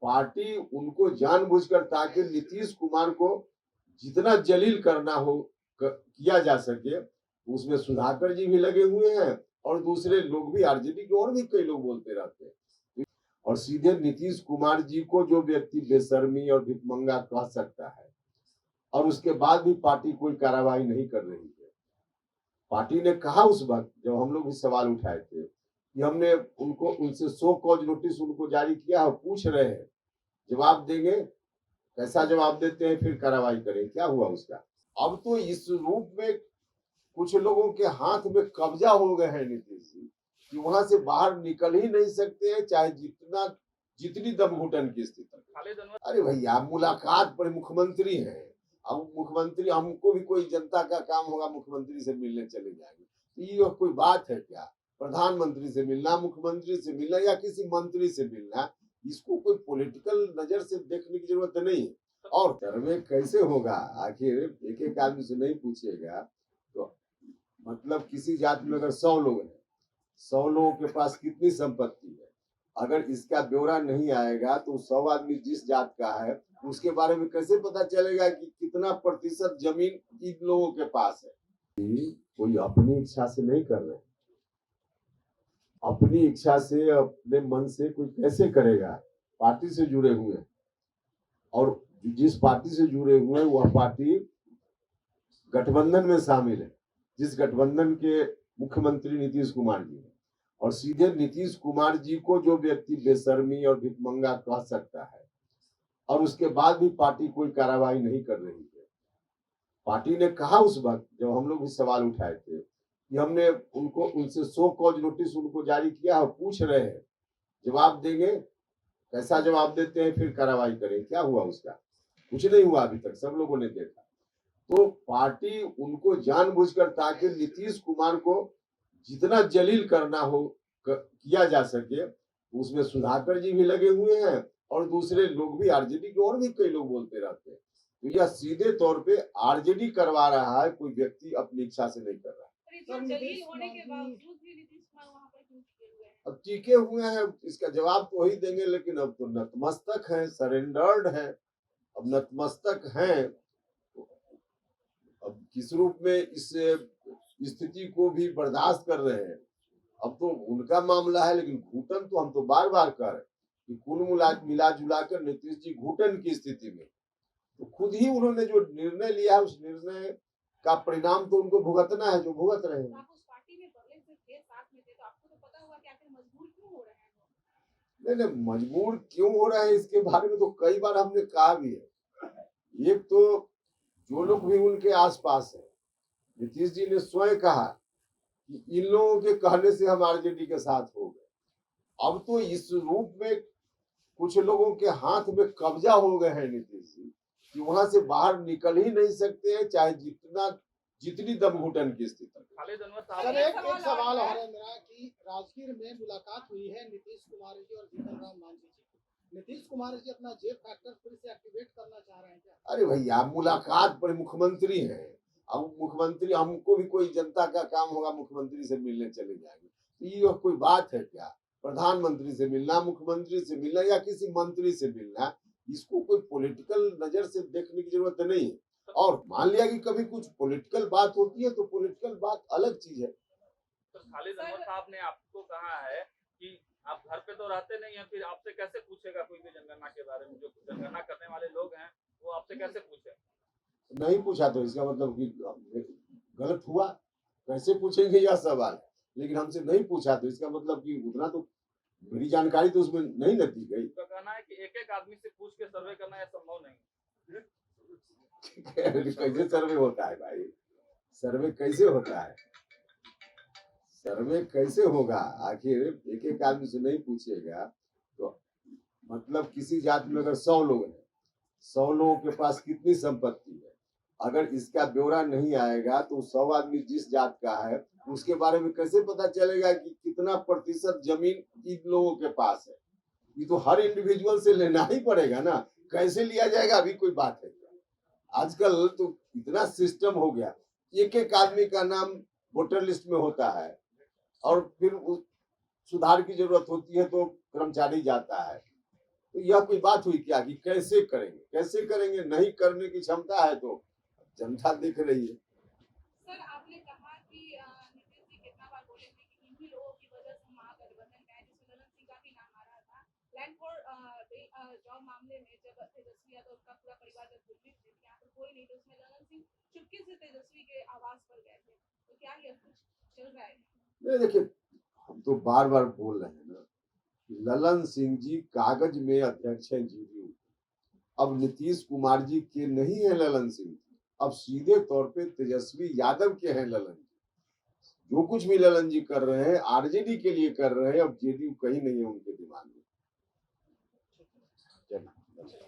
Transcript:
Party उनको जानबूझकर, ताकि नीतीश कुमार को जितना जलील करना हो किया जा सके, उसमें सुधाकर जी भी लगे हुए हैं और दूसरे लोग भी, आरजेडी के और भी कई लोग बोलते रहते हैं। और सीधे नीतीश कुमार जी को जो व्यक्ति बेशर्मी और भिखमंगा कह सकता है, और उसके बाद भी पार्टी कोई कार्रवाई नहीं कर रही है। पार्टी ने कहा उस वक्त, जब हम लोग भी सवाल उठाए थे, कि हमने उनसे सो कॉज नोटिस उनको जारी किया है, पूछ रहे हैं, जवाब देंगे, कैसा जवाब देते हैं फिर कार्रवाई करें। क्या हुआ उसका? अब तो इस रूप में कुछ लोगों के हाथ में कब्जा हो गए हैं नीतीश जी, कि वहां से बाहर निकल ही नहीं सकते हैं, चाहे जितनी दम घुटन की स्थिति। अरे भैया, मुलाकात पर मुख्यमंत्री हैं, अब मुख्यमंत्री, हमको भी कोई जनता का काम होगा मुख्यमंत्री से मिलने चले जाएंगे, तो ये कोई बात है क्या? प्रधानमंत्री से मिलना, मुख्यमंत्री से मिलना या किसी मंत्री से मिलना, इसको कोई पॉलिटिकल नजर से देखने की जरूरत नहीं है। और सर्वे कैसे होगा? आखिर एक एक आदमी से नहीं पूछेगा तो, मतलब किसी जात में अगर 100 लोग हैं, 100 लोगों के पास कितनी संपत्ति है, अगर इसका ब्यौरा नहीं आएगा तो 100 आदमी जिस जात का है उसके बारे में कैसे पता चलेगा कि कितना प्रतिशत जमीन इन लोगों के पास है? कोई अपनी इच्छा से नहीं कर रहे, अपनी इच्छा से, अपने मन से कोई कैसे करेगा? पार्टी से जुड़े हुए हैं, और जिस पार्टी से जुड़े हुए हैं वह पार्टी गठबंधन में शामिल है, जिस गठबंधन के मुख्यमंत्री नीतीश कुमार जी हैं। और सीधे नीतीश कुमार जी को जो व्यक्ति बेशर्मी और भिखमंगा कह सकता है, और उसके बाद भी पार्टी कोई कार्रवाई नहीं कर रही है। पार्टी ने कहा उस वक्त, जब हम लोग भी सवाल उठाए थे, कि हमने उनसे सो कॉज नोटिस उनको जारी किया है, पूछ रहे हैं, जवाब देंगे, कैसा जवाब देते हैं फिर कार्रवाई करें। क्या हुआ उसका? कुछ नहीं हुआ अभी तक, सब लोगों ने देखा। तो पार्टी उनको जानबूझकर, ताकि नीतीश कुमार को जितना जलील करना हो किया जा सके, उसमें सुधाकर जी भी लगे हुए हैं और दूसरे लोग भी, आरजेडी के और भी कई लोग बोलते रहते हैं। तो यह सीधे तौर पे आरजेडी करवा रहा है, कोई व्यक्ति अपनी इच्छा से नहीं कर रहा है। जलील होने के बावजूद भी नीतीश कुमार वहां पर क्यों टिके हुए हैं? अब टीके हुए हैं, इसका जवाब तो वही देंगे, लेकिन अब तो नतमस्तक है, सरेंडर्ड है। अब नतमस्तक हैं, अब किस रूप में इस स्थिति को भी बर्दाश्त कर रहे हैं, अब तो उनका मामला है। लेकिन घुटन तो हम तो बार बार कह रहे कि कुल मिला जुला कर नीतीश जी घुटन की स्थिति में, तो खुद ही उन्होंने जो निर्णय लिया है, उस निर्णय का परिणाम तो उनको भुगतना है, जो भुगत रहे हैं। आप उस पार्टी में पहले से थे, साथ में थे, तो आपको तो पता होगा कि आखिर मजबूर क्यों हो रहे हैं? नहीं, मजबूर क्यों हो रहा है इसके बारे में तो कई बार हमने कहा भी है। एक तो जो लोग भी उनके आसपास है, नीतीश जी ने स्वयं कहा कि इन लोगों के कहने से हम आरजेडी के साथ हो गए। अब तो इस रूप में कुछ लोगों के हाथ में कब्जा हो गए हैं नीतीश जी, कि वहां से बाहर निकल ही नहीं सकते हैं, चाहे जितनी दम घुटन की स्थिति। सर एक सवाल और है मेरा कि राजगीर में मुलाकात हुई है नीतीश कुमार जी और जीतन राम मांझी जी की। नीतीश कुमार जी अपना जेब फैक्टर फिर से एक्टिवेट करना चाह रहे हैं क्या? अरे भैया, मुलाकात पर मुख्यमंत्री हैं, अब मुख्यमंत्री, हमको भी कोई जनता का काम होगा मुख्यमंत्री से मिलने चले जाएंगे, तो ये कोई बात है क्या? प्रधानमंत्री से मिलना, मुख्यमंत्री से मिलना या किसी मंत्री से मिलना, इसको कोई पॉलिटिकल नजर से देखने की जरूरत नहीं है। और मान लिया कि कभी कुछ पॉलिटिकल बात होती है तो पॉलिटिकल बात अलग चीज है। तो खालिद अहमद साहब ने आपको कहा है कि आप घर पे तो रहते नहीं हैं, फिर आपसे कैसे पूछेगा कोई भी जनगणना के बारे में? जो जनगणना करने वाले लोग हैं वो आपसे कैसे पूछे? नहीं पूछा तो इसका मतलब कि गलत हुआ, कैसे पूछेंगे यह सवाल। लेकिन हमसे नहीं पूछा तो इसका मतलब कि उतना तो मेरी जानकारी तो उसमें नहीं न दी गई। तो कहना है कि एक एक आदमी से पूछ के सर्वे करना यह संभव नहीं। कैसे सर्वे होता है भाई? सर्वे कैसे होता है? सर्वे कैसे होगा? आखिर एक एक आदमी से नहीं पूछेगा तो, मतलब किसी जात में अगर 100 लोग हैं, 100 लोगों के पास कितनी संपत्ति है, अगर इसका ब्यौरा नहीं आएगा तो 100 आदमी जिस जात का है उसके बारे में कैसे पता चलेगा कि कितना प्रतिशत जमीन इन लोगों के पास है? ये तो हर इंडिविजुअल से लेना ही पड़ेगा ना, कैसे लिया जाएगा अभी कोई बात है? आजकल तो इतना सिस्टम हो गया, एक एक आदमी का नाम वोटर लिस्ट में होता है, और फिर सुधार की जरूरत होती है तो कर्मचारी जाता है, तो यह कोई बात हुई क्या कि कैसे करेंगे, नहीं करने की क्षमता है तो जनता देख रही है। सर आपने कहा कि नीतीश जी कितना बार बोले थे कि इन्हीं लोगों की वजह से महागठबंधन में है, जिसमें ललन सिंह का भी नाम आ रहा था। लैंड फॉर जॉब मामले में जब तेजस्वी यादव का पूरा परिवार जब दिल्ली थे, यहाँ पर कोई नहीं, तो उसमें ललन सिंह चुपके से तेजस्वी के आवास पर गए थे। तो क्या ये कुछ चल रहा है? नहीं देखिए, हम तो बार बार बोल रहे हैं ना, ललन सिंह जी कागज में अध्यक्ष हैं जीडीयू। अब नीतीश कुमार जी के नहीं है ललन सिंह जी, अब सीधे तौर पे तेजस्वी यादव के हैं ललन जी। जो कुछ भी ललन जी कर रहे हैं आरजेडी के लिए कर रहे हैं, अब जेडीयू कहीं नहीं है उनके दिमाग में।